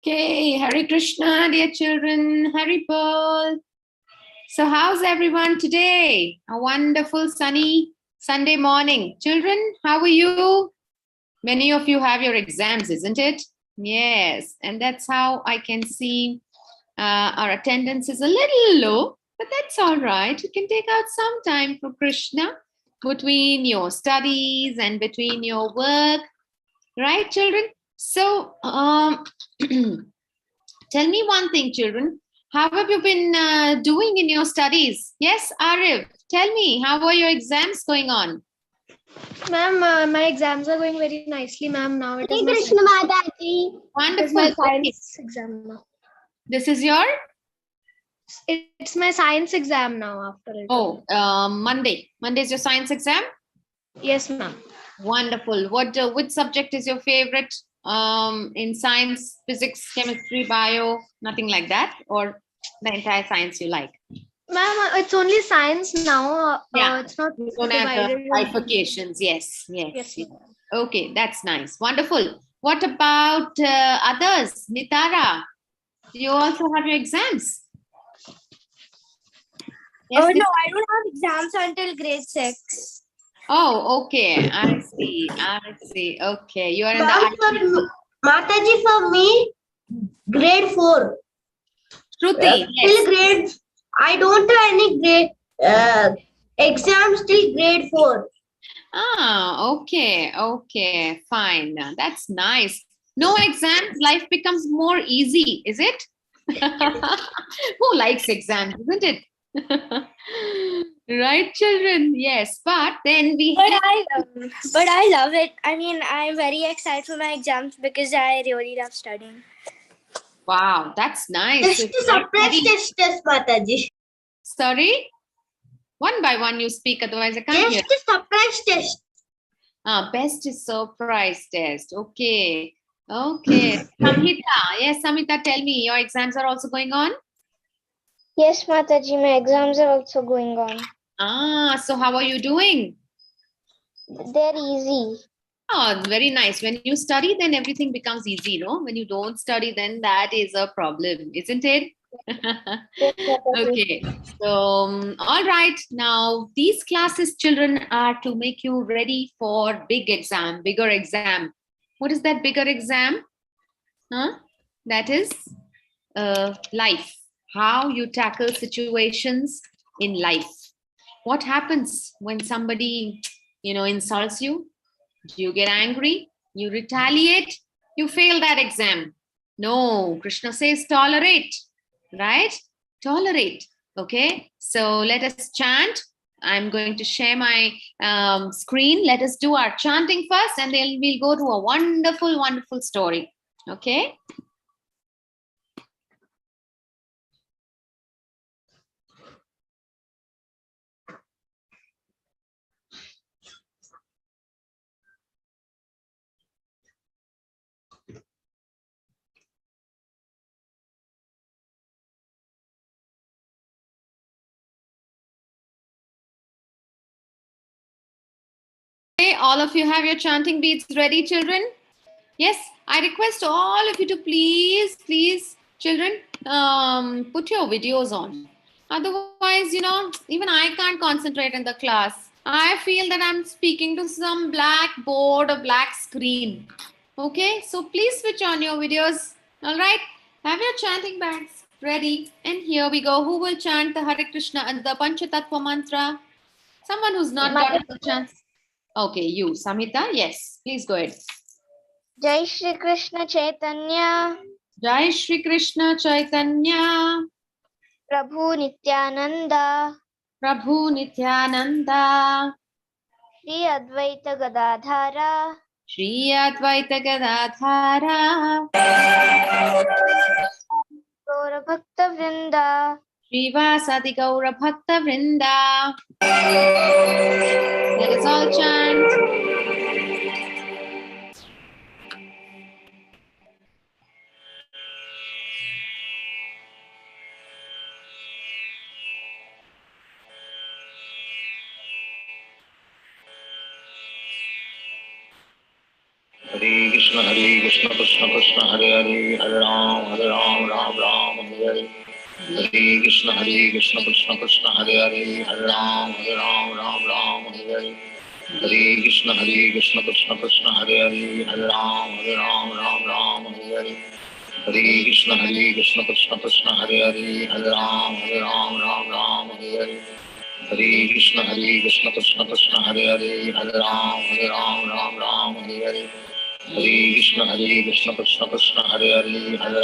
Okay, Hare Krishna, dear children, Hari Bol. So how's everyone today? A wonderful sunny Sunday morning. Children, how are you? Many of you have your exams, isn't it? Yes, and that's how I can see our attendance is a little low, but that's all right. You can take out some time for Krishna between your studies and between your work, right, children? So, tell me one thing, children. How have you been doing in your studies? Yes, Arif, tell me, how are your exams going on? Ma'am, my exams are going very nicely, ma'am. Now it is my Krishna Mataji. Wonderful. science exam now. This is your? It's my science exam now after it. Oh, Monday. Monday is your science exam? Yes, ma'am. Wonderful. Which subject is your favorite in science, physics, chemistry, bio, nothing like that? Or the entire science you like? Ma'am, it's only science now. Yeah, It's not you don't have the divided. bifurcations. Yes. Yes, ma'am. Okay, that's nice. Wonderful. What about others? Nitara, do you also have your exams? Yes, Oh, no, I don't have exams until grade 6. Oh, okay. I see. Okay, you are in the Mataji, for me, grade 4. Shruti. Till grade, I don't have any grade exams till grade 4. Ah, okay, fine. That's nice. No exams, life becomes more easy, is it? Who likes exams, isn't it? Right, children? Yes, but then we But I love it. I mean, I'm very excited for my exams because I really love studying. Wow, that's nice. Just to suppress test, Mataji. Sorry? One by one you speak, otherwise I can't hear. Just to suppress test. Best is surprise test. Okay. Samhita. Yes, Samhita, tell me, your exams are also going on? Yes, Mataji, my exams are also going on. So how are you doing? They're easy. Oh, very nice. When you study, then everything becomes easy, no? When you don't study, then that is a problem, isn't it? Yes, Mataji. Okay. So, all right. Now, these classes, children, are to make you ready for bigger exam. What is that bigger exam? That is life. How you tackle situations in life. What happens when somebody, insults you? Do you get angry? You retaliate? You fail that exam. No, Krishna says tolerate, right? Tolerate. Okay, so let us chant. I'm going to share my screen. Let us do our chanting first, and then we'll go to a wonderful, wonderful story. Okay. Okay, all of you have your chanting beads ready, children? Yes, I request all of you to please, children, put your videos on. Otherwise, even I can't concentrate in the class. I feel that I'm speaking to some black board or black screen. Okay, so please switch on your videos. All right, have your chanting bags ready. And here we go. Who will chant the Hare Krishna and the Panchatattva mantra? Someone who's not got a chance. Okay, you, Samhita. Yes, please go ahead. Jai Shri Krishna Chaitanya, Jai Shri Krishna Chaitanya, Prabhu Nityananda, Prabhu Nityananda, Shri Advaita Gadadhara, Shri Advaita Gadadhara, Gaura Bhakta Vrinda, Srivasadi Gaura Bhakta Vrinda. Let us all chant. Hare Krishna. Krishna Krishna Krishna Hare Hare Hare Ram Ram Ram Hare Hare Hare Krishna Krishna Krishna Hare Hare Hare Ram Ram Hare Hare Hare Krishna Krishna Krishna Hare Hare Hare Ram Ram Hare Hare Hare Krishna Krishna Krishna Hare Hare Hare Ram Ram Hare Hare Hare Krishna Krishna Krishna Hare Hare Hare Ram Ram Hare Hare Hare Krishna Krishna Krishna Hare Hare Hare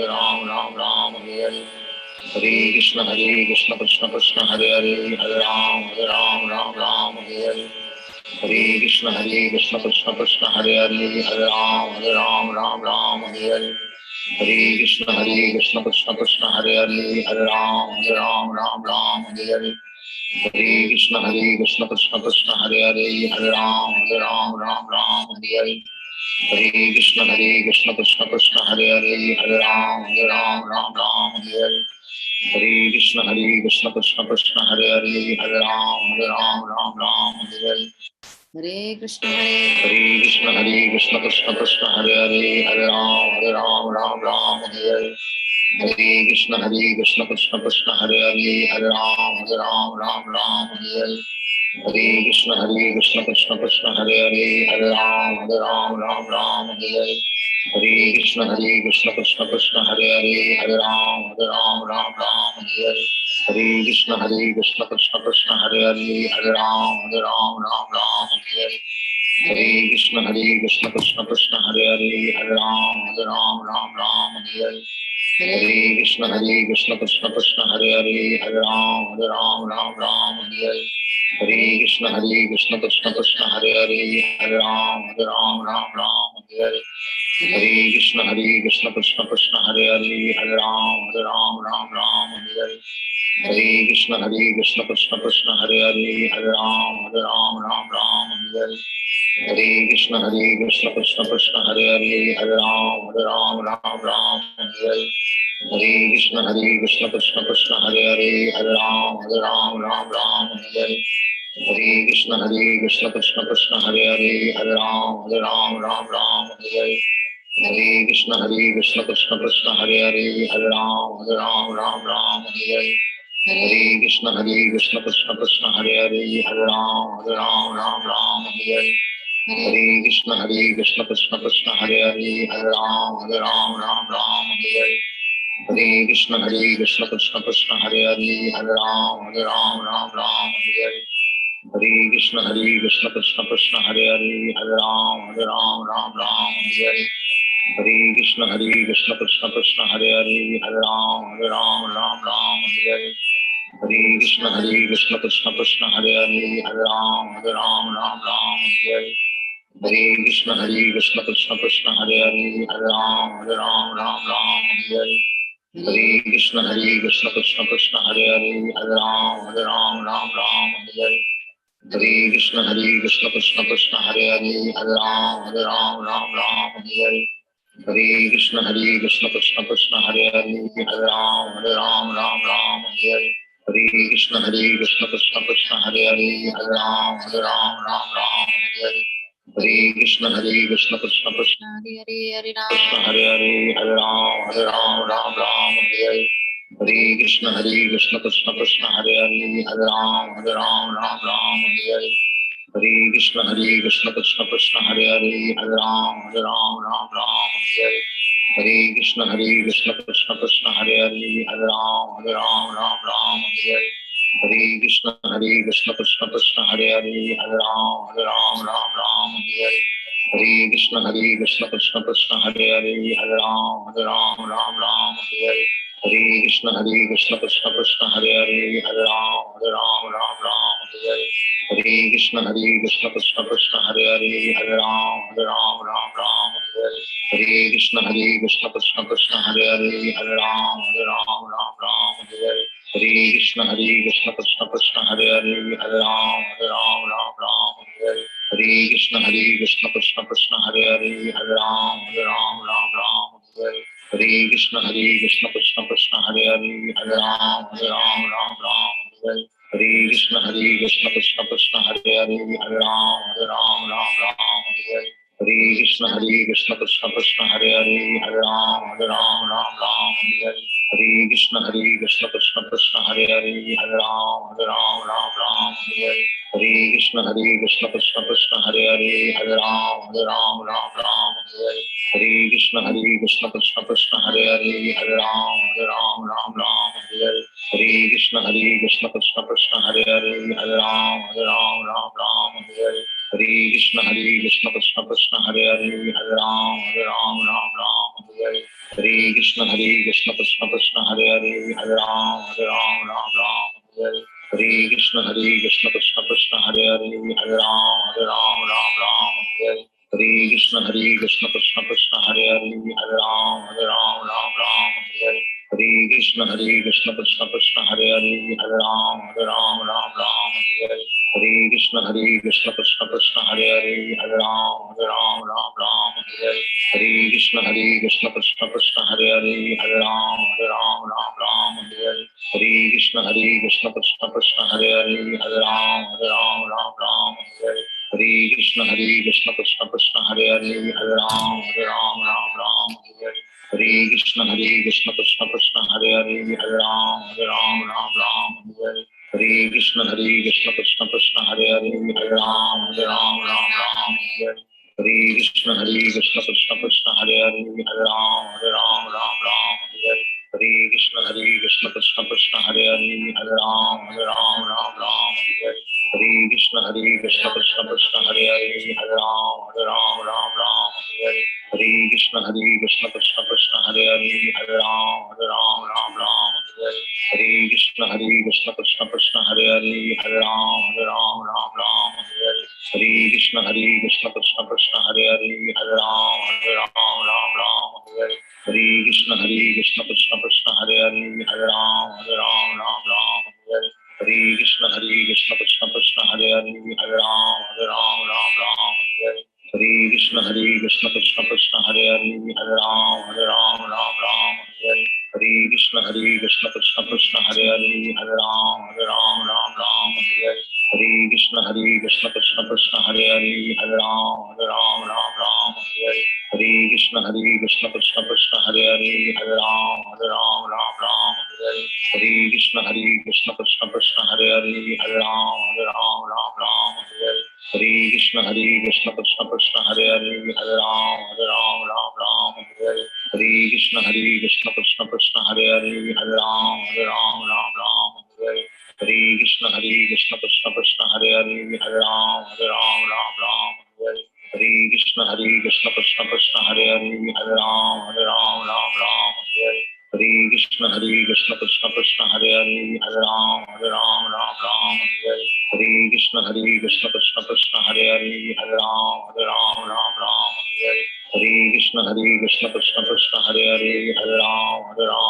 Ram Ram Hare Hare Hare Krishna Krishna Krishna Hare Hare Hare Ram Ram Hare Hare Hare Krishna Krishna Krishna Hare Hare Hare Ram Ram Hare Hare Hare Krishna Krishna Krishna Hare Hare Hare Ram Ram Hare Hare Hare Krishna Krishna Krishna Hare Hare Hare Ram Ram Hare Hare Hare Krishna Krishna Krishna Hare Hare Hare Ram Ram Hare Hare Hare Krishna Krishna Krishna Hare Hare Hare Ram Ram Hare Hare Hare Krishna Krishna Krishna Hare Hare Hare Ram Ram Hare Hare Hare Krishna Krishna Krishna Hare Hare Hare Ram Ram Hare Hare Hare Krishna Krishna Krishna Hare Hare Hare Ram Ram Hare Hare Hare Krishna Krishna Krishna Hare Hare Hare Ram Ram Hare Hare Hare Krishna Krishna Krishna Hare Hare Hare Ram Ram Hare Hare Hare Krishna Krishna Krishna Hare Hare Hare Ram Ram Hare Hare Hare Krishna Krishna Krishna Hare Hare Hare Ram Ram Hare Hare Hare Krishna Krishna Krishna Hare Hare Hare Ram Ram Hare Hare Hare Krishna Krishna Krishna Hare Hare Hare Ram Ram Hare Hare Hare Krishna Krishna Krishna Hare Hare Hare Ram Ram Hare Hare Hare Krishna Krishna Krishna Hare Hare Hare Ram Ram Hare Hare Hare Krishna Krishna Krishna Hare Hare Hare Ram Ram Hare Hare Hare Krishna Krishna Krishna Hare Hare Hare Ram Ram Hare Hare Hare Krishna Krishna Krishna Hare Hare Hare Ram Ram Hare Hare Hare Krishna Krishna Krishna Hare Hare Hare Ram Ram Hare Hare Hare Krishna Krishna Krishna Hare Hare Hare Ram Ram Hare Hare Hare Krishna Krishna Krishna Hare Hare Hare Ram Ram Hare Hare Hare Krishna Krishna Krishna Hare Hare Hare Ram Ram Hare Hare Hare Krishna Krishna Krishna Hare Hare Hare Ram Ram Hare Hare Hare Krishna Krishna Krishna Hare Hare Hare Ram Ram Hare Hare Hare Krishna Krishna Krishna Hare Hare Hare Ram Ram Hare Hare Hare Krishna Krishna Krishna Hare Hare Hare Ram Ram Hare Hare Hare Krishna Krishna Krishna Hare Hare Hare Ram Ram Hare Hare Hare Krishna Krishna Krishna Hare Hare Hare Ram Ram Hare Hare Hare Krishna Krishna Krishna Hare Hare Hare Ram Ram Hare Hare Hare Krishna Krishna Krishna Hare Hare Hare Ram Hare Hare Ram Hare Hare Hare Krishna Krishna Krishna Hare Hare Hare Ram Hare Hare Hare Krishna Krishna Krishna Hare Hare Hare Ram Hare Hare Hare Krishna Krishna Krishna Hare Hare Hare Ram Hare Hare Hare Krishna Krishna Krishna Hare Hare Hare Ram Hare Hare Hare Krishna Krishna Krishna Hare Hare Hare Ram Hare Hare Hare Krishna Krishna Krishna Hare Hare Hare Ram Hare Hare Hare Krishna Krishna Krishna Hare Hare Hare Ram Hare Hare Hare Krishna Krishna Krishna Hare Hare Hare Ram Hare Hare Hare Krishna Krishna Krishna Hare Hare Hare Ram Hare Hare Hare Krishna Krishna Krishna Hare Hare Hare Ram Hare Hare Krishna Krishna Krishna Hare Hare Hare Ram Hare Hare Krishna Krishna Krishna Hare Hare Hare Ram Hare Hare Hare Krishna Krishna Krishna Hare Hare, Hare Ram Ram Ram Hare Hare. Hare Krishna Krishna Krishna Hare Hare, Hare Ram Ram Ram Hare Hare. Hare Krishna Krishna Krishna Hare Hare, Hare Ram Ram Ram Hare Hare. Hare Krishna Krishna Krishna Hare Hare, Hare Ram Ram Hare Hare. Hare Krishna Krishna Krishna Hare Hare, Hare Ram Ram Hare Hare. Hare Krishna Krishna Krishna Hare Hare, Hare Ram Ram Hare Hare. Hare Krishna Krishna Krishna Hare Hare, Hare Ram Ram Hare Hare. Hare Krishna Krishna Krishna Hare Hare, Hare Ram Ram Hare Hare. Hare Krishna Krishna Krishna Hare Hare, Hare Ram Ram Hare Hare. Hare Krishna Krishna Krishna Hare Hare, Hare Ram Ram Hare Hare. Hare Krishna Krishna Krishna Hare Hare, Hare Ram Ram Hare Hare. Hare Krishna Krishna Krishna Hare Hare, Hare Ram Ram Hare Hare. Hare Krishna Krishna Krishna Hare Hare, Hare Ram Ram Hare Hare. Hare Krishna Krishna Krishna Hare Hare, Hare Ram Ram Hare Hare. Hare Krishna Krishna Krishna Hare Hare, Hare Ram Ram Hare Hare. Hare Krishna Krishna Krishna Hare Hare, Hare Ram Ram Hare Hare. Hare Krishna Krishna Krishna Hare Hare, Hare Ram Ram Hare Hare. Hare Krishna Krishna Krishna Hare Hare, Hare Ram Ram Hare Hare. Hare Krishna Krishna Krishna Hare Hare, Hare Ram Ram Hare Hare. Hare Krishna Krishna Krishna Hare Hare, Hare Ram Ram Hare Hare. Hare Krishna Krishna Krishna Hare Hare, Hare Ram Ram Hare Hare. Hare Krishna Krishna Krishna Hare Hare, Hare Ram Ram Hare Hare. Hare Krishna Krishna Krishna Hare Hare, Hare Ram Ram Hare Hare. Hare Krishna Krishna Krishna Hare Hare, Hare Ram Ram Hare Hare. Hare Krishna Krishna Krishna Hare Hare, Hare Ram Ram Hare Hare. Hare Krishna Krishna Krishna Hare Hare, Hare Ram Ram Hare Hare. Hare Krishna Krishna Krishna Hare Hare, Hare Ram Ram Hare Hare. Hare Krishna Krishna Krishna Hare Hare, Hare Ram Ram Hare Hare. Hare Krishna Krishna Krishna Hare Hare, Hare Ram Ram Hare Hare. Hare Krishna Krishna Krishna Hare Hare, Hare Ram Ram Hare Hare. Hare Krishna Krishna Krishna Hare Hare, Hare Ram Ram Hare Hare. Hare Krishna Krishna Krishna Hare Hare, Hare Ram Ram Hare Hare. Hare Krishna Krishna Krishna Hare Hare, Hare Ram Ram Hare Hare. Hare Krishna Krishna Krishna Hare Hare, Hare Ram Ram Hare Hare. Hare Krishna Krishna Krishna Hare Hare, Hare Ram Ram Hare Hare. Hare Krishna Krishna Krishna Hare Hare, Hare Ram Ram Hare Hare. Hare Krishna Krishna Krishna Hare Hare, Hare Ram Ram Hare Hare. Hare Krishna Krishna Krishna Hare Hare, Hare Ram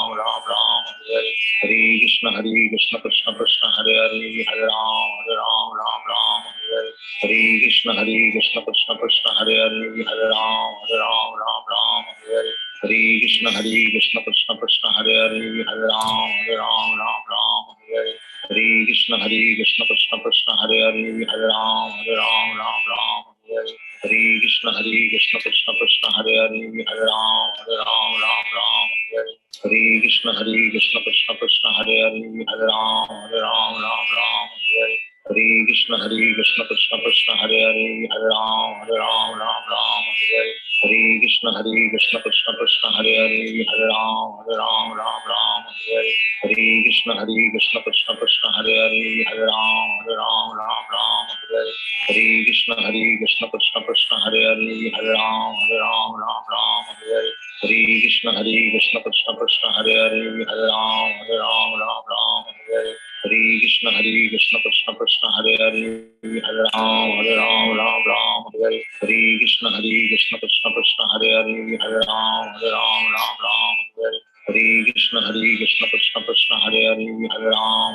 Ram Hare Hare. Hare Krishna Krishna Krishna Hare Hare, Hare Ram Ram Hare Hare. Hare Krishna Krishna Krishna Hare Hare, Hare Ram Ram Hare Hare. Hare Krishna Krishna Krishna Hare Hare, Hare Ram Ram Hare Hare. Hare Krishna Krishna Krishna Hare Hare, Hare Ram Ram Hare Hare. Hare Krishna Krishna Krishna Hare Hare, Hare Ram Ram Hare Hare. Hare Krishna Krishna Krishna Hare Hare, Hare Ram Ram Hare Hare. Hare Krishna Krishna Krishna Hare Hare, Hare Ram Ram Hare Hare. Hare Krishna Krishna Krishna Hare Hare, Hare Ram Ram Hare Hare. Hare Krishna Krishna Krishna Hare Hare, Hare Ram Ram Hare Hare. Hare Krishna Krishna Krishna Hare Hare, Hare Ram Ram Hare Hare. Hare Krishna Krishna Krishna Hare Hare, Hare Ram Ram Hare Hare. Hare Krishna Krishna Krishna Hare Hare, Hare Ram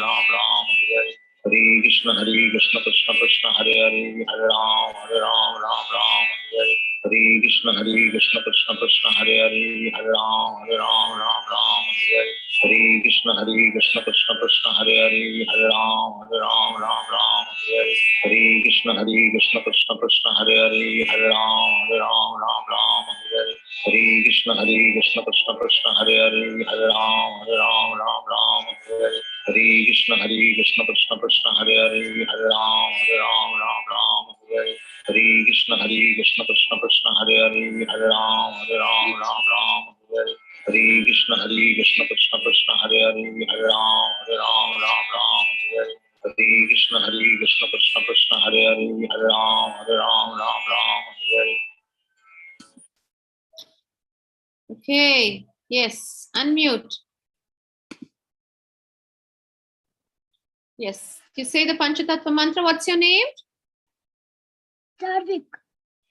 Ram Hare Hare. Hare Krishna Krishna Krishna Hare Hare, Hare Ram Ram Hare Hare. Hare Krishna Krishna Krishna Hare Hare, Hare Ram Ram Hare Hare. Hare Krishna Krishna Krishna Hare Hare, Hare Ram, Ram Ram, Hare Hare. Hare Krishna Krishna Krishna Hare Hare, Hare Ram, Ram, Hare Hare. Hare Krishna Krishna Krishna Hare Hare, Hare Ram, Ram, Hare Hare. Hare Krishna Krishna Krishna Hare Hare, Hare Ram, Ram, Hare Hare. Hare Krishna Krishna Krishna Hare Hare, Hare Ram, Ram, Hare Hare. Hare Krishna Krishna Krishna Hare Hare, Hare Ram, Ram, Hare Hare. Hare Krishna Krishna Krishna Hare Hare, Hare Ram, Ram, Hare Hare. Okay, yes, unmute. Yes, you say the Panchatattva mantra. What's your name? Charvik.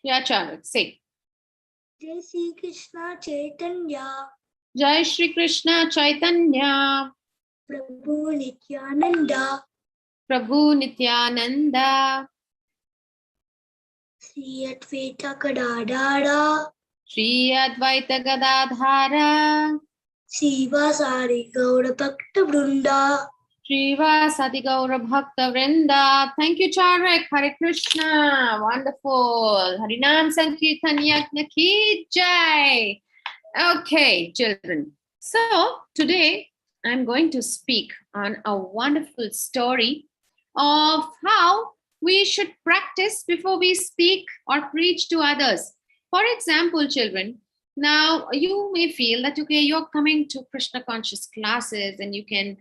Yeah, Charvik, say. Jai Shri Krishna Chaitanya, Jai Shri Krishna Chaitanya, Prabhu Nityananda, Prabhu Nityananda, Sri Advaita Gadadhara, Sri Advaita Gadadhara, Srivasari Gaura Bhakta Vrunda. Srivasadi Gaura Bhakta Vrinda. Thank you, Charvik. Hare Krishna. Wonderful. Harinam Sankirtan Yajna Ki Jai. Okay, children. So today I'm going to speak on a wonderful story of how we should practice before we speak or preach to others. For example, children, now you may feel that, okay, you're coming to Krishna conscious classes and you can,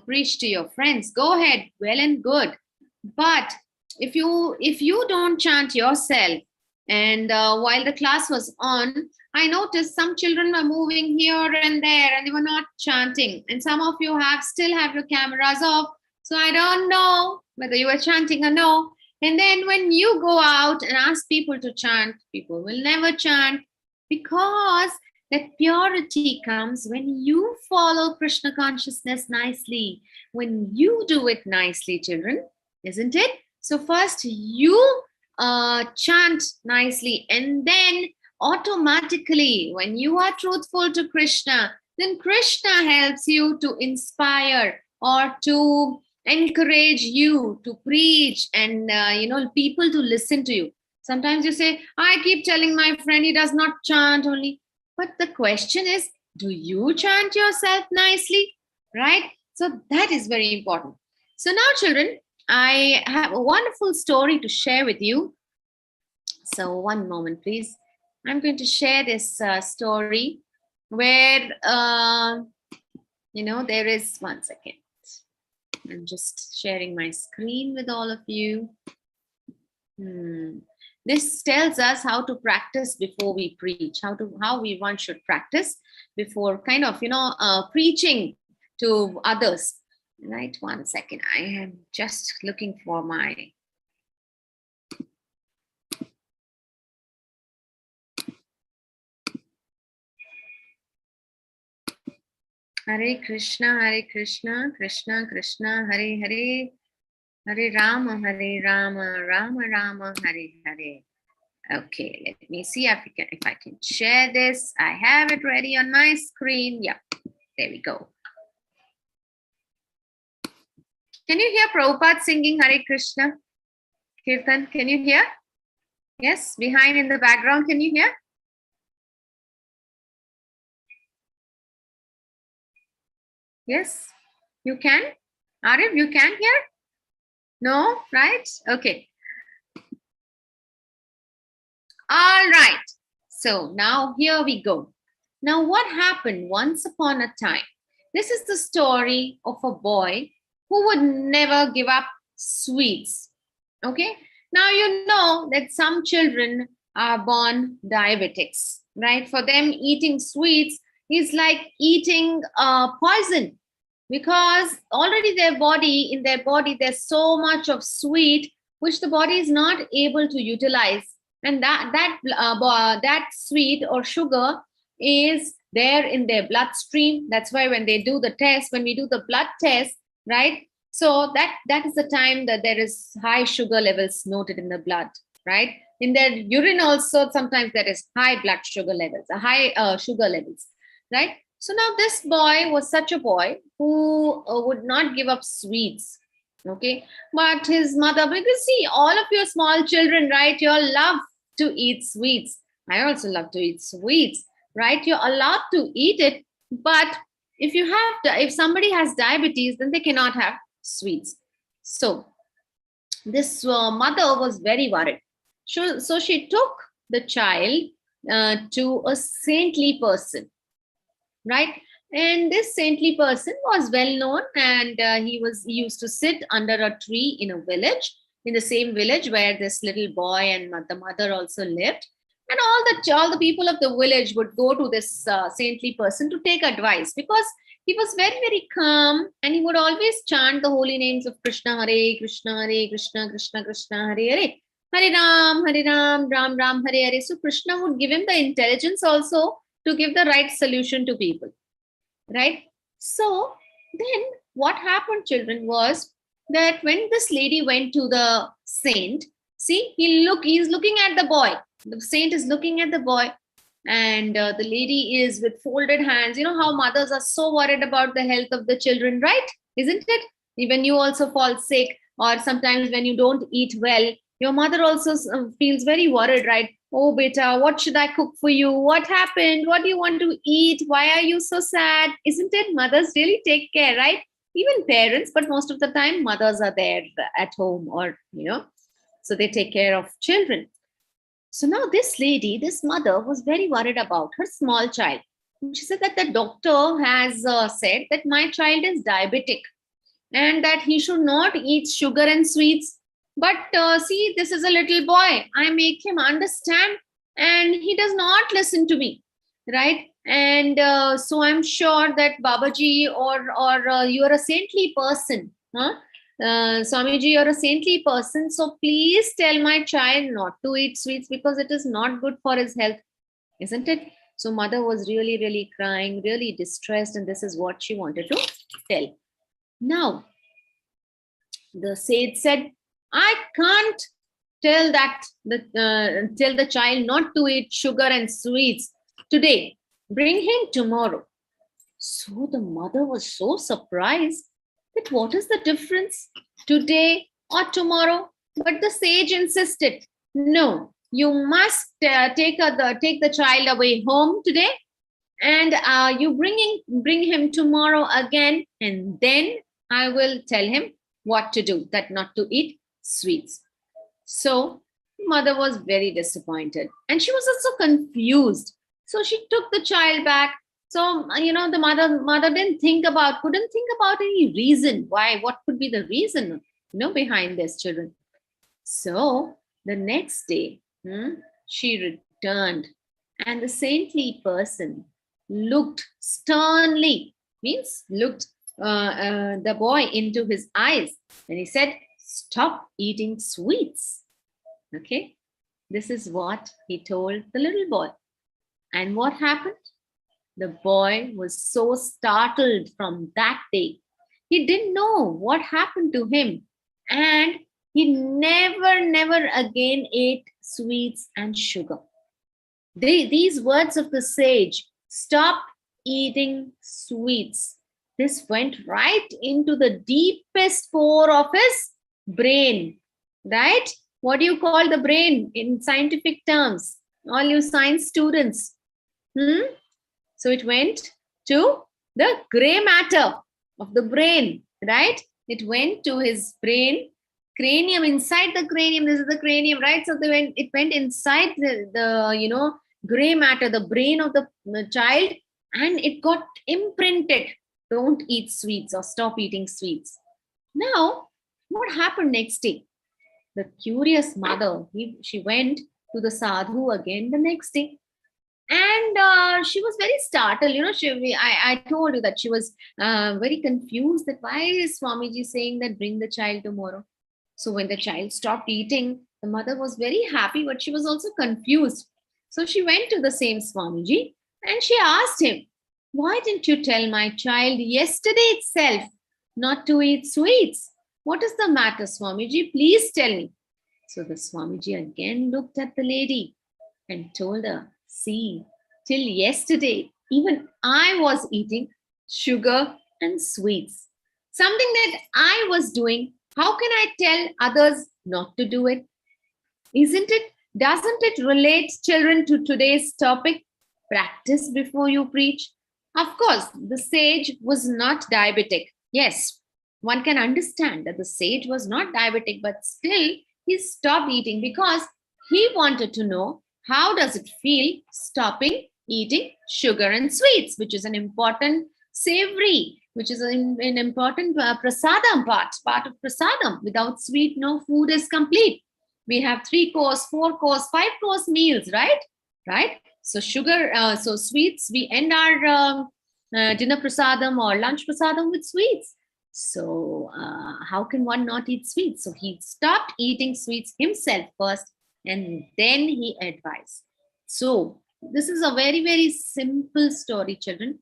preach to your friends. Go ahead, well and good. But if you don't chant yourself, and while the class was on, I noticed some children were moving here and there and they were not chanting. And some of you still have your cameras off. So I don't know whether you were chanting or no. And then when you go out and ask people to chant, people will never chant, because that purity comes when you follow Krishna consciousness nicely, when you do it nicely, children, isn't it? So first you chant nicely, and then automatically when you are truthful to Krishna, then Krishna helps you to inspire or to encourage you to preach and people to listen to you. Sometimes you say, I keep telling my friend he does not chant only. But the question is, do you chant yourself nicely? Right? So that is very important. So now, children, I have a wonderful story to share with you. So one moment, please. I'm going to share this story where, there is, one second. I'm just sharing my screen with all of you. This tells us how to practice before we preach, how one should practice before kind of, preaching to others. Right, one second. I am just looking for my... Hare Krishna, Krishna Krishna, Hare Hare, Hare Rama, Rama Rama, Hare Hare. Okay, let me see if I can share this. I have it ready on my screen. Yeah, there we go. Can you hear Prabhupada singing Hare Krishna? Kirtan, can you hear? Yes, behind in the background, can you hear? Yes, you can? Arif, you can hear? No, right? Okay. All right. So now here we go. Now what happened once upon a time? This is the story of a boy who would never give up sweets. Okay. Now you know that some children are born diabetics, right? For them, eating sweets is like eating poison, because already in their body, there's so much of sweet which the body is not able to utilize. And that sweet or sugar is there in their bloodstream. That's why when we do the blood test, right? So that is the time that there is high sugar levels noted in the blood, right? In their urine also, sometimes there is high blood sugar levels, high sugar levels, right? So now this boy was such a boy who would not give up sweets. Okay. But his mother, because see, all of your small children, right? You all love to eat sweets. I also love to eat sweets, right? You're allowed to eat it. But if somebody has diabetes, then they cannot have sweets. So this mother was very worried. So she took the child to a saintly person, right? And this saintly person was well known, and he used to sit under a tree in a village, in the same village where this little boy and the mother also lived. And all the people of the village would go to this saintly person to take advice, because he was very, very calm, and he would always chant the holy names of Krishna, Hare Krishna, Hare Krishna, Krishna Krishna, Hare Hare, Hare Ram, Ram Ram, Hare Hare. So Krishna would give him the intelligence also to give the right solution to people, right? So then what happened, children, was that when this lady went to the saint, see, he's looking at the boy. The saint is looking at the boy, and the lady is with folded hands. You know how mothers are so worried about the health of the children, right? Isn't it? When you also fall sick, or sometimes when you don't eat well, your mother also feels very worried, right? Oh, beta, what should I cook for you? What happened? What do you want to eat? Why are you so sad? Isn't it? Mothers really take care, right? Even parents, but most of the time mothers are there at home, or, so they take care of children. So now this mother was very worried about her small child. She said that the doctor has said that my child is diabetic and that he should not eat sugar and sweets. But see, this is a little boy. I make him understand and he does not listen to me, right? And so I'm sure that Babaji or you are a saintly person, huh? Swamiji, you're a saintly person. So please tell my child not to eat sweets because it is not good for his health, isn't it? So mother was really, really crying, really distressed, and this is what she wanted to tell. Now, the sage said, I can't tell the child not to eat sugar and sweets today. Bring him tomorrow. So the mother was so surprised that what is the difference, today or tomorrow? But the sage insisted, no, you must take the child away home today, and you bring him tomorrow again, and then I will tell him what to do, that not to eat sweets. So mother was very disappointed, and she was also confused. So she took the child back. So the mother couldn't think about any reason why. What could be the reason behind this, children? So the next day, she returned, and the saintly person looked sternly, looked the boy into his eyes, and he said, stop eating sweets. Okay, this is what he told the little boy. And what happened? The boy was so startled from that day. He didn't know what happened to him, and he never again ate sweets and sugar. These words of the sage, stop eating sweets, this went right into the deepest pore of his brain, right? What do you call the brain in scientific terms? All you science students. So it went to the gray matter of the brain, right? It went to his brain, cranium, inside the cranium. This is the cranium, right? So it went inside the gray matter, the brain of the child, and it got imprinted. Don't eat sweets or stop eating sweets. Now, what happened next day? The curious mother, she went to the sadhu again the next day. And she was very startled. I told you that she was very confused that why is Swamiji saying that bring the child tomorrow? So when the child stopped eating, the mother was very happy, but she was also confused. So she went to the same Swamiji and she asked him, why didn't you tell my child yesterday itself not to eat sweets? What is the matter, Swamiji? Please tell me. So the Swamiji again looked at the lady and told her, see, till yesterday, Even I was eating sugar and sweets. Something that I was doing. How can I tell others not to do it? Isn't it? Doesn't it relate, children, to today's topic? Practice before you preach. Of course, the sage was not diabetic. Yes, one can understand that the sage was not diabetic, but still he stopped eating because he wanted to know how does it feel stopping eating sugar and sweets, which is an important savory, which is an important prasadam part of prasadam. Without sweet, no food is complete. We have 3 course, 4 course, 5 course meals, right? So sugar, so sweets, we end our dinner prasadam or lunch prasadam with sweets. So how can one not eat sweets? So he stopped eating sweets himself first, and then he advised. So this is a very, very simple story, children.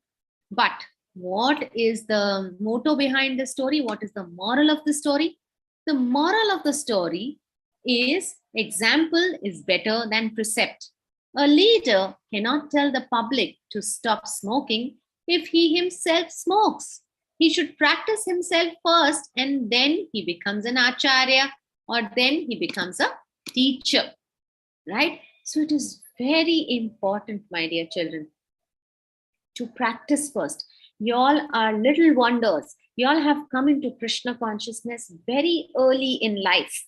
But what is the motto behind the story? What is the moral of the story? The moral of the story is example is better than precept. A leader cannot tell the public to stop smoking if he himself smokes. He should practice himself first, and then he becomes an acharya, or then he becomes a teacher, right? So it is very important, my dear children, to practice first. You all are little wonders. You all have come into Krishna consciousness very early in life.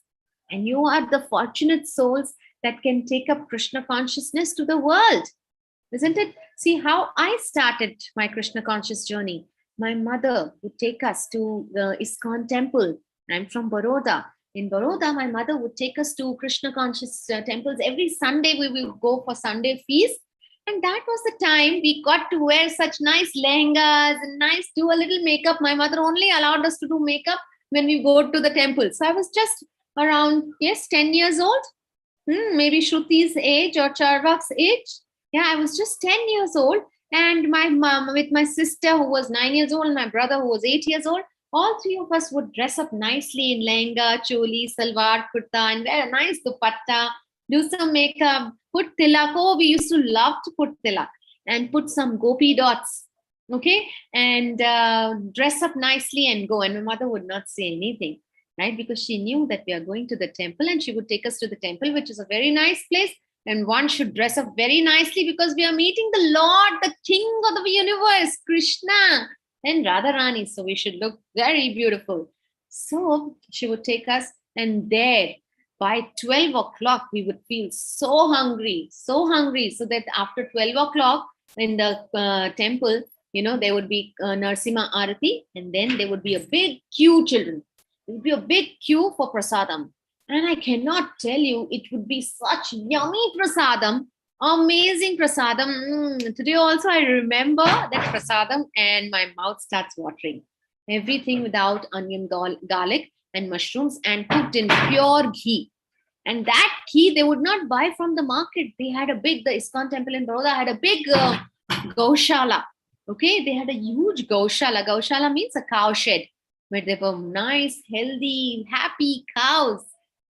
And you are the fortunate souls that can take up Krishna consciousness to the world. Isn't it? See how I started my Krishna conscious journey. My mother would take us to the ISKCON temple. I'm from Baroda. In Baroda, my mother would take us to Krishna conscious temples. Every Sunday, we would go for Sunday feast. And that was the time we got to wear such nice lehengas and do a little makeup. My mother only allowed us to do makeup when we go to the temple. So I was just around, 10 years old, maybe Shruti's age or Charvak's age. Yeah, I was just 10 years old. And my mom with my sister who was 9 years old and my brother who was 8 years old, all 3 of us would dress up nicely in lehenga, choli, salwar, kurta, and wear a nice dupatta, do some makeup, put tilak. Oh, we used to love to put tilak and put some gopi dots, okay? And dress up nicely and go. And my mother would not say anything, right? Because she knew that we are going to the temple and she would take us to the temple, which is a very nice place. And one should dress up very nicely because we are meeting the Lord, the King of the universe, Krishna and Radharani. So we should look very beautiful. So she would take us, and there by 12 o'clock, we would feel so hungry, so that after 12 o'clock in the temple, there would be Narsima Arati, and then there would be a big queue, children. There would be a big queue for prasadam. And I cannot tell you, it would be such yummy prasadam, amazing prasadam. Today also, I remember that prasadam and my mouth starts watering. Everything without onion, garlic and mushrooms and cooked in pure ghee. And that ghee, they would not buy from the market. They had the ISKCON temple in Baroda had a big gaushala. Okay, they had a huge gaushala. Gaushala means a cow shed where there were nice, healthy, happy cows.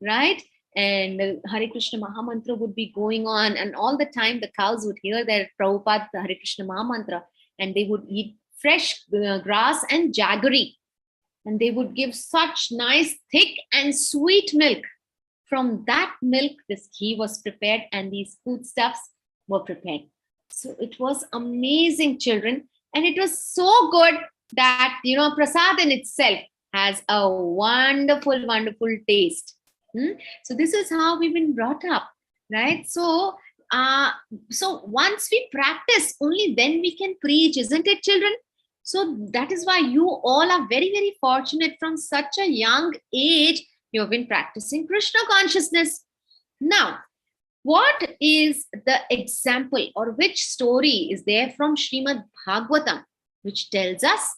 Right? And Hare Krishna Mahamantra would be going on, and all the time the cows would hear their Prabhupada Hare Krishna Mahamantra, and they would eat fresh grass and jaggery, and they would give such nice, thick and sweet milk. From that milk, this ghee was prepared, and these foodstuffs were prepared. So it was amazing, children, and it was so good that prasad in itself has a wonderful, wonderful taste. So this is how we've been brought up, right? So once we practice, only then we can preach, isn't it, children? So that is why you all are very, very fortunate. From such a young age, you have been practicing Krishna consciousness. Now, what is the example or which story is there from Srimad Bhagavatam, which tells us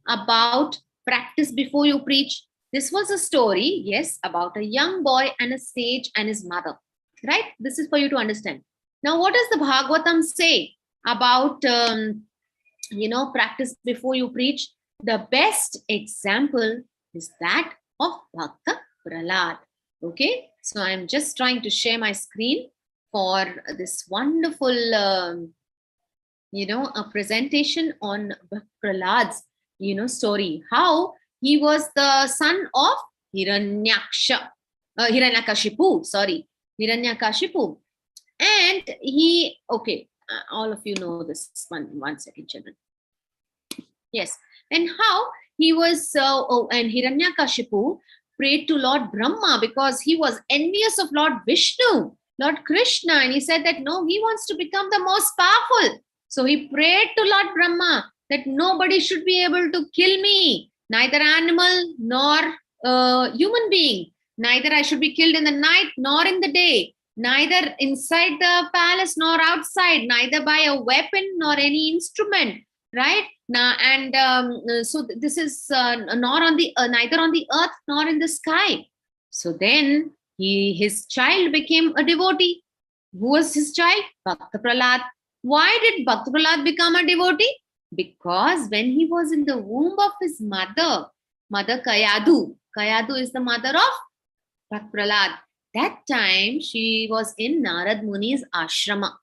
about practice before you preach? This was a story, yes, about a young boy and a sage and his mother, right? This is for you to understand. Now, what does the Bhagavatam say about, practice before you preach? The best example is that of Bhakta Prahlad. Okay, so I'm just trying to share my screen for this wonderful a presentation on Prahlad's, story, how he was the son of Hiranyakashipu, Hiranyakashipu. And he, okay, all of you know this. One second, children. Yes. And how he was, and Hiranyakashipu prayed to Lord Brahma because he was envious of Lord Vishnu, Lord Krishna. And he said that, no, he wants to become the most powerful. So he prayed to Lord Brahma that nobody should be able to kill me, neither animal nor human being. Neither I should be killed in the night nor in the day, neither inside the palace nor outside, neither by a weapon nor any instrument. Right now, and so this is nor on the neither on the earth nor in the sky. So then his child became a devotee. Who was his child? Bhakta Prahlad. Why did Bhakta Prahlad become a devotee? Because when he was in the womb of his mother Kayadu is the mother of Bhakta Prahlad. That time she was in Narad Muni's ashrama.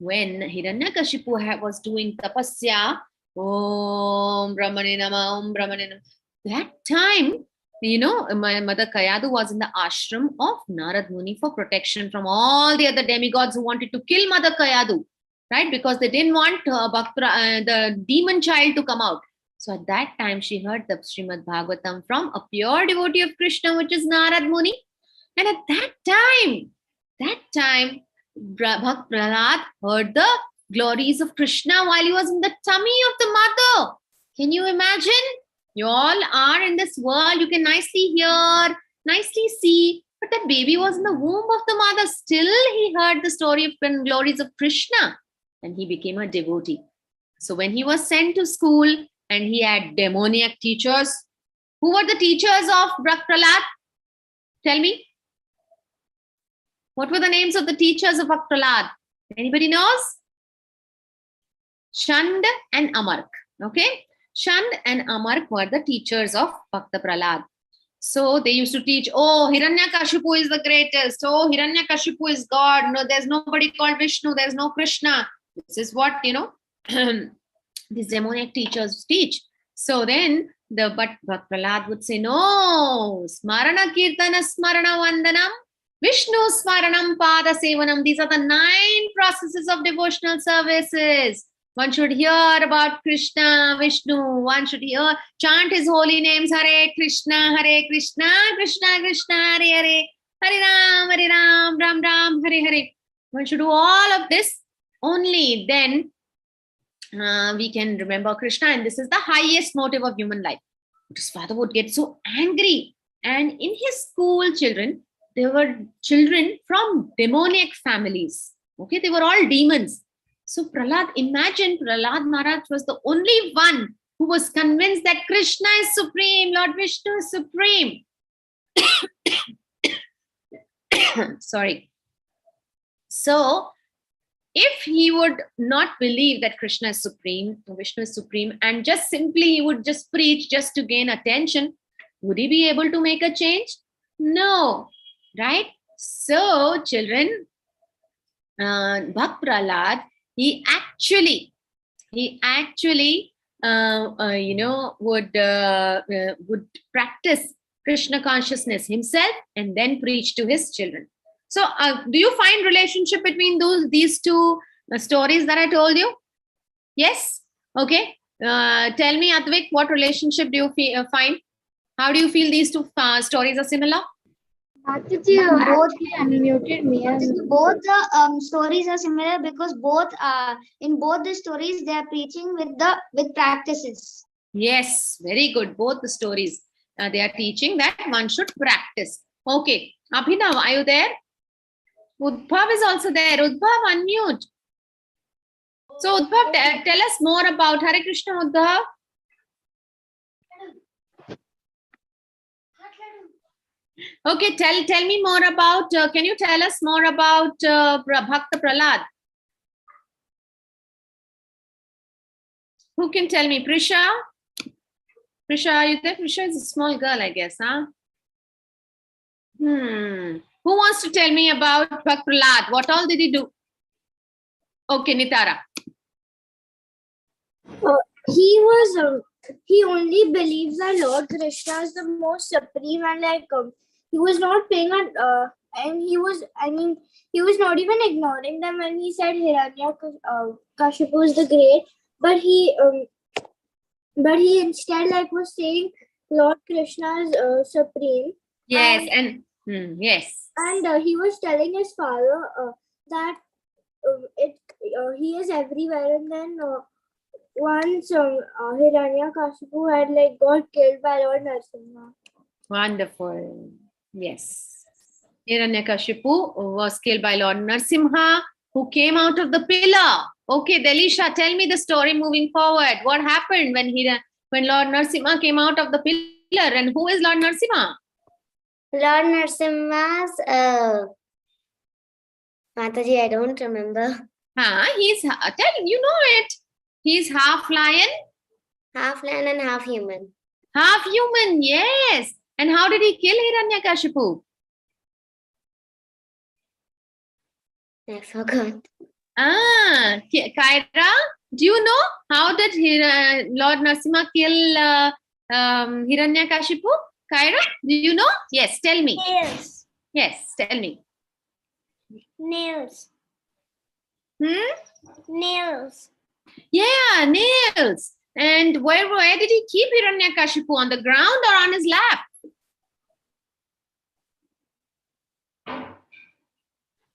When Hiranyakashipu was doing tapasya, Om Brahmane Namah, Om Brahmane Namah, that time, my mother Kayadu was in the ashram of Narad Muni for protection from all the other demigods who wanted to kill Mother Kayadu, right? Because they didn't want the demon child to come out. So at that time, she heard the Srimad Bhagavatam from a pure devotee of Krishna, which is Narad Muni. And at that time, Bhakta Prahlad heard the glories of Krishna while he was in the tummy of the mother. Can you imagine? You all are in this world. You can nicely hear, nicely see. But that baby was in the womb of the mother. Still, he heard the story of the glories of Krishna. And he became a devotee. So when he was sent to school and he had demoniac teachers, who were the teachers of Bhakta Prahlad? Tell me. What were the names of the teachers of Bhakta Prahlad? Anybody knows? Chand and Amark. Okay. Chand and Amark were the teachers of Bhakta Prahlad. So they used to teach, oh, Hiranyakashipu is the greatest. Oh, Hiranyakashipu is God. No, there's nobody called Vishnu. There's no Krishna. This is what, these demoniac teachers teach. So then Bhakta Prahlad would say, no, Smarana Kirtana Smarana Vandanam, Vishnu Smaranam Pada Sevanam. These are the 9 processes of devotional services. One should hear about Krishna, Vishnu. One should chant his holy names. Hare Krishna, Krishna Krishna, Hare Hare, Hare Ram, Ram Ram, Hare Hare. One should do all of this. Only then we can remember Krishna. And this is the highest motive of human life. His father would get so angry. And in his school, children, there were children from demoniac families. Okay, they were all demons. So imagine Prahlad Maharaj was the only one who was convinced that Krishna is supreme, Lord Vishnu is supreme. Sorry. So if he would not believe that Krishna is supreme, Vishnu is supreme, and just simply he would just preach just to gain attention, would he be able to make a change? No. Right? So, children, Bhakta Prahlad, he actually would practice Krishna consciousness himself and then preach to his children. So, do you find relationship between these two stories that I told you? Yes? Okay. Tell me, Advik, what relationship do you find? How do you feel these two stories are similar? Both unmuted me. Both the stories are similar because in both the stories they are preaching with practices. Yes, very good. Both the stories they are teaching that one should practice. Okay, Abhinav, are you there? Udbhav is also there. Udbhav, unmute. So Udbhav, tell us more about Hare Krishna, Udbhav. Okay, tell me more about, can you tell us more about Bhakta Prahlad? Who can tell me? Prisha? Prisha, are you there? Prisha is a small girl, I guess, huh? Who wants to tell me about Bhakta Prahlad? What all did he do? Okay, Nitara. he only believes that Lord Krishna is the most supreme, and he was not paying and he was not even ignoring them when he said Hiranyakashipu is the great, but he instead was saying Lord Krishna is supreme. Yes, yes. And he was telling his father that he is everywhere, and then once Hiranyakashipu had got killed by Lord Narasimha. Wonderful. Yes. Hiranyakashipu was killed by Lord Narasimha, who came out of the pillar. Okay, Delisha, tell me the story moving forward. What happened when Lord Narasimha came out of the pillar, and who is Lord Narasimha? Lord Narasimha's, Mataji, I don't remember. He's, you know it. He's half lion. Half lion and half human. Half human, yes. And how did he kill Hiranyakashipu? I forgot. Kaira, do you know how did Lord Narasimha kill Hiranyakashipu? Kaira, do you know? Yes, tell me. Nails. Yes, tell me. Nails. Nails. Yeah, nails. And where did he keep Hiranyakashipu? On the ground or on his lap?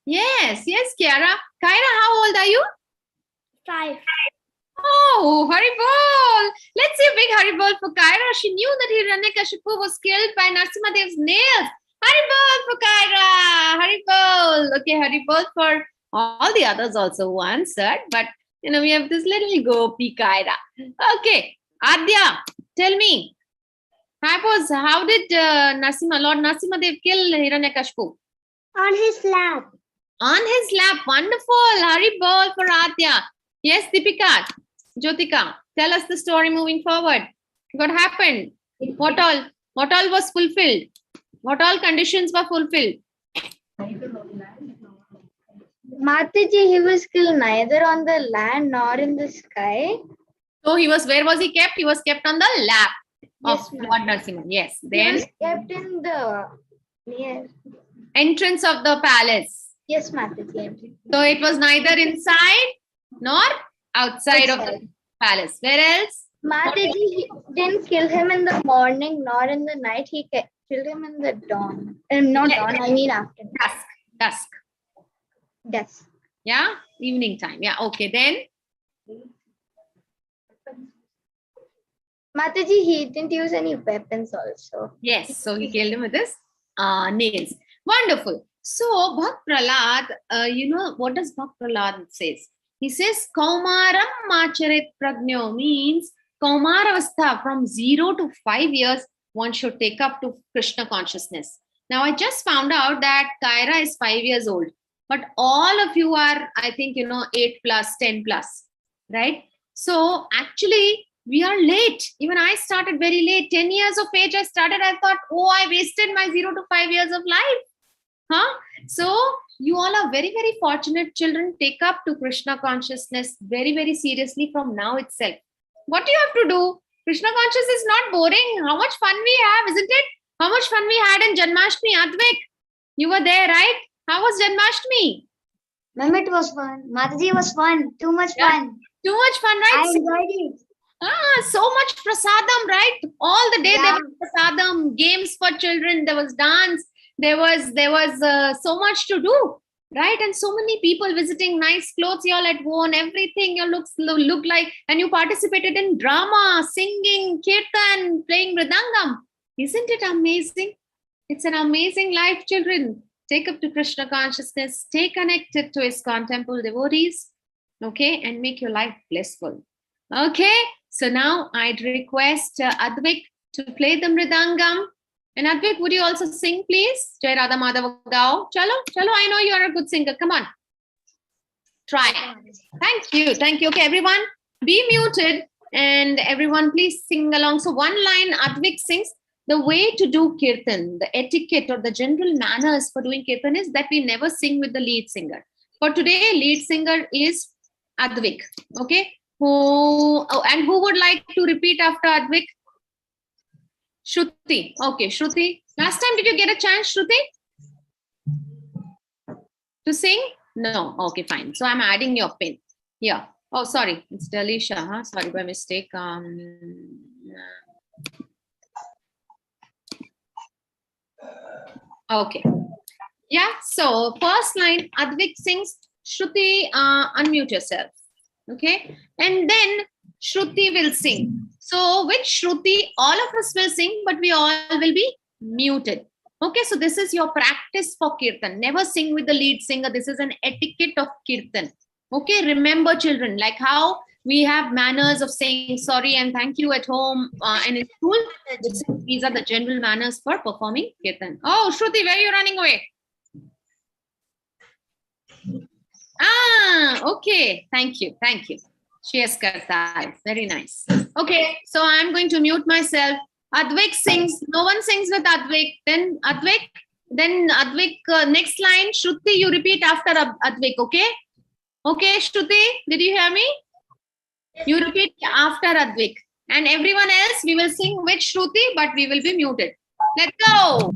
Yes, Kiara. Kaira, how old are you? 5. Oh, Haribol. Let's say a big Haribol for Kaira. She knew that Hiranyakashipu was killed by Narasimha Dev's nails. Haribol for Kaira. Haribol. Okay, Haribol for all the others also who answered. But, we have this little gopi Kaira. Okay, Adya, tell me. How did Lord Narasimha Dev kill Hiranyakashipu? On his lap. On his lap. Wonderful. Haribol for Adya. Yes, Deepika. Jyotika, tell us the story moving forward. What happened? What all was fulfilled? What all conditions were fulfilled? Mataji, he was killed neither on the land nor in the sky. So where was he kept? He was kept on the lap Yes, of Lord Narasimha. Yes. Then he was kept in the entrance of the palace. Yes, Mataji. So it was neither inside nor outside of the palace. Where else? Mataji, he didn't kill him in the morning nor in the night. He killed him in the dawn. Not dawn, I mean afternoon. Dusk. Yes. Yeah, evening time. Yeah, okay. Then Mataji, he didn't use any weapons also. yes, so he killed him with his nails. Wonderful. So Bhakt Prahlad, what does Bhakt Prahlad says? He says Kaumaram Macharit Prajno means Kaumaravastha, from 0 to 5 years one should take up to Krishna consciousness. Now I just found out that Kaira is 5 years old, but all of you are, I think, 8 plus, 10 plus, right? So actually we are late. Even I started very late. 10 years of age I started. I thought, I wasted my 0 to 5 years of life. So you all are very, very fortunate children. Take up to Krishna consciousness very, very seriously from now itself. What do you have to do? Krishna consciousness is not boring. How much fun we have, isn't it? How much fun we had in Janmashtami, Advik. You were there, right? How was Janmashtami? Ma'am, it was fun. Mataji was fun. Too much fun. Too much fun, right? I enjoyed it. So much prasadam, right? All the day there was prasadam, games for children, there was dance, there was so much to do, right? And so many people visiting, nice clothes you all had worn, everything you look like, and you participated in drama, singing, kirtan, playing mridangam. Isn't it amazing? It's an amazing life, children. Take up to Krishna consciousness, stay connected to ISKCON temple devotees, okay, and make your life blissful. Okay, so now I'd request Advik to play the mridangam. And Advik, would you also sing, please? Jai Radha Madhava Gao. Chalo, I know you are a good singer. Come on. Try. Thank you. Okay, everyone, be muted. And everyone, please sing along. So one line Advik sings. The way to do Kirtan, the etiquette or the general manners for doing Kirtan is that we never sing with the lead singer. For today, lead singer is Advik. Okay. And who would like to repeat after Advik? Shruti. Okay, Shruti. Last time, did you get a chance, Shruti, to sing? No. Okay, fine. So I'm adding your pin. Yeah. Oh, sorry. It's Delisha. Huh? Sorry, by mistake. Okay. Yeah. So first line, Advik sings. Shruti, unmute yourself. Okay. And then Shruti will sing. So with Shruti, all of us will sing, but we all will be muted. Okay. So this is your practice for Kirtan. Never sing with the lead singer. This is an etiquette of Kirtan. Okay. Remember, children, like how we have manners of saying sorry and thank you at home and in school. These are the general manners for performing Kirtan. Oh, Shruti, where are you running away? Okay. Thank you. Thank you. She has karta. Very nice. Okay. So I'm going to mute myself. Advik sings. No one sings with Advik. Then Advik. Next line. Shruti, you repeat after Advik. Okay. Okay, Shruti. Did you hear me? You repeat after Advik. And everyone else, we will sing with Shruti, but we will be muted. Let's go.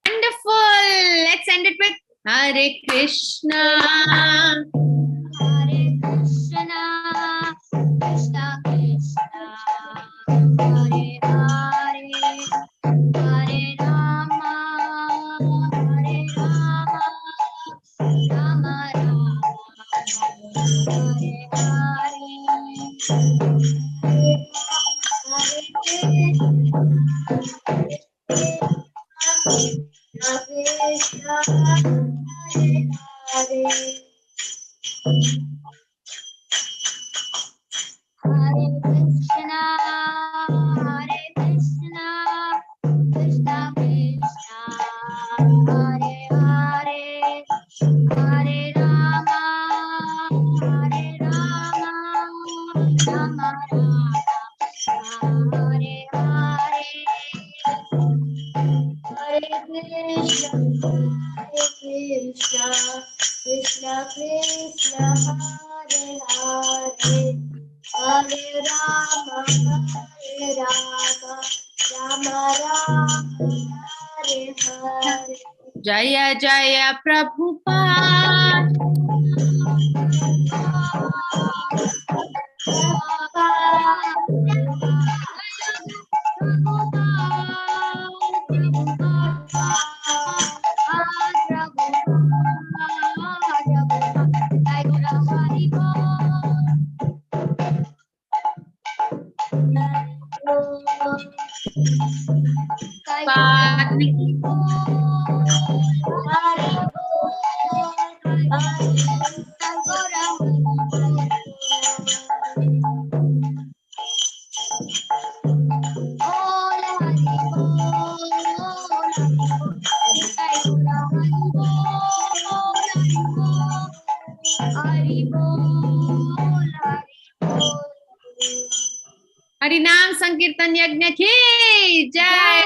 Wonderful. Let's end it with Hare Krishna. Hare Krishna. Krishna Krishna. Hare Hare. Hare Rama. Hare Rama. Rama Rama. Hare Hare. Krishna Krishna Hare Hare Hare Rama Hare Rama Rama Rama Hare Hare. Jaya Jaya Prabhupad. Harinam Sankirtan Yajna ki Jai.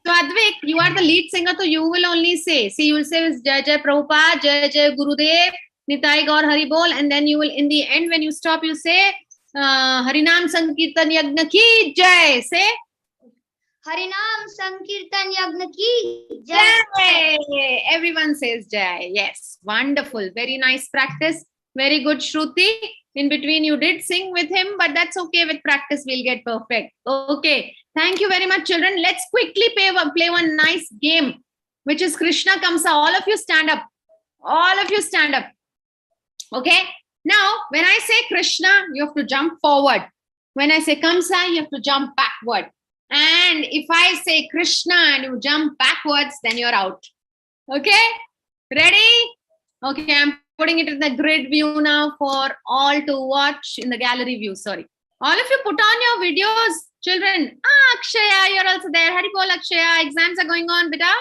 So Advik, you are the lead singer, so you will only say. See, you will say Jai Jai Prabhupada, Jai Jai Gurudev, Nitai Gaur Haribol, and then you will, in the end, when you stop, you say Harinam Sankirtan Yajna ki Jai. Say Harinam Sankirtan Yagna ki Jai. Jai. Everyone says Jai. Yes, wonderful. Very nice practice. Very good, Shruti. In between, you did sing with him, but that's okay. With practice, we'll get perfect. Okay. Thank you very much, children. Let's quickly play one nice game, which is Krishna Kamsa. All of you stand up. All of you stand up. Okay. Now, when I say Krishna, you have to jump forward. When I say Kamsa, you have to jump backward. And if I say Krishna and you jump backwards, then you're out. Okay? Ready? Okay, I'm putting it in the grid view now for all to watch in the gallery view. Sorry. All of you put on your videos, children. Akshaya, you're also there. Haribol, Akshaya. Exams are going on, beta.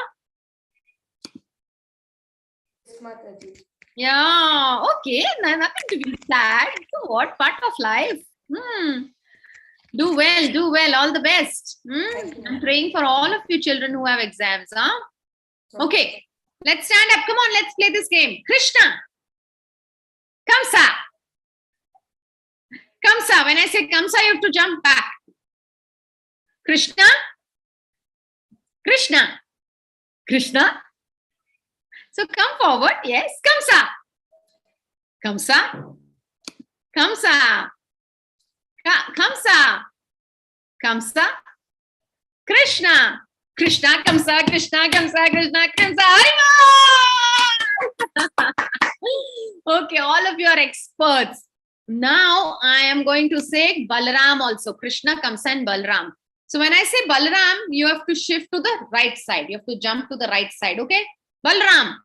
Yeah, okay. Nothing to be sad. So what part of life? Do well. All the best. I'm praying for all of you children who have exams. Huh? Okay, let's stand up. Come on, let's play this game. Krishna. Kamsa. Kamsa. When I say Kamsa, you have to jump back. Krishna. Krishna. Krishna. So come forward. Yes. Kamsa. Kamsa. Kamsa. Kamsa. Kamsa. Krishna. Krishna Kamsa. Krishna Kamsa. Krishna Kamsa. Haribol! Okay, all of you are experts. Now I am going to say Balaram also. Krishna, Kamsa and Balaram. So when I say Balaram, you have to shift to the right side. You have to jump to the right side. Okay? Balaram.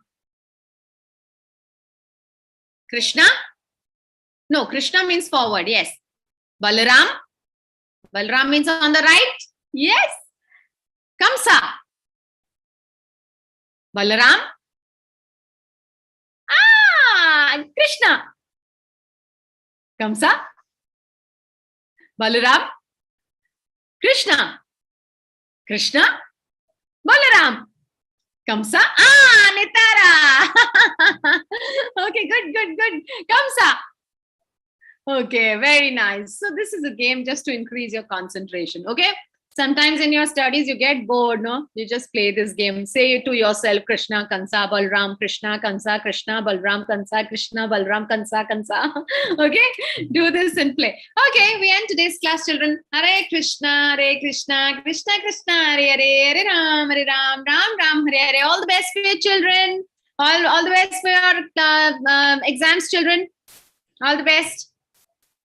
Krishna. No, Krishna means forward. Yes. Balaram. Balaram means on the right. Yes. Kamsa. Balaram. Krishna. Kamsa. Balaram. Krishna. Krishna. Balaram. Kamsa. Nitara. Okay, good. Kamsa. Okay, very nice. So this is a game just to increase your concentration. Okay. Sometimes in your studies, you get bored, no? You just play this game. Say it to yourself, Krishna, Kansa, Balram, Krishna, Kansa, Krishna, Balram, Kansa, Krishna, Balram, Kansa, Kansa. Okay? Do this and play. Okay, we end today's class, children. Hare Krishna, Krishna, Krishna, Hare Hare, Hare Ram, Ram, Ram, Hare Hare. All the best for your children. All the best for your exams, children. All the best.